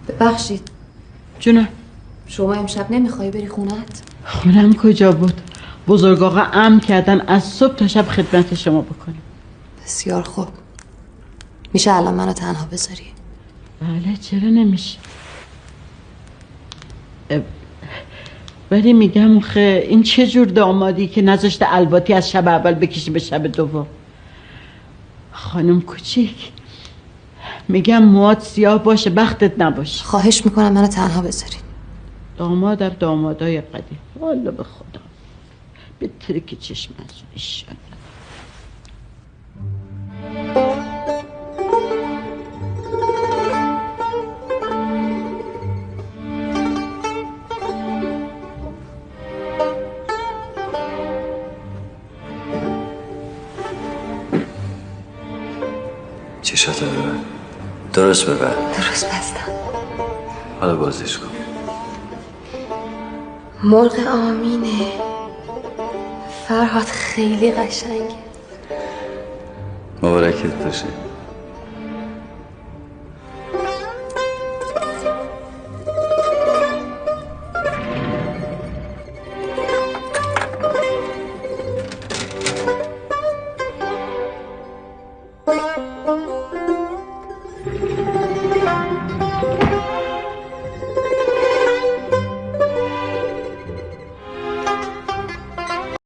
ببخشید جونم. شما امشب نمیخوای بری خونت؟ خونم کجا بود؟ بزرگ آقا امر کردن از صبح تا شب خدمت شما بکنیم. بسیار خوب. میشه الان منو تنها بذاری؟ بله چرا نمیشه. ولی میگم خه این چه جور دامادی که نذاشته الباتی از شب اول بکشی به شب دوم. خانم کوچیک میگم موات سیاه باشه بختت نباشه. خواهش میکنم منو تنها بذاری. دامادم دامادای قدیم والا به خدا به ترک چشم از ایشان. چشاتو ببر. درست ببر. درست بستم. حالا بازش کن. مرغ آمینه. فرهاد خیلی قشنگه. مبارکت باشه.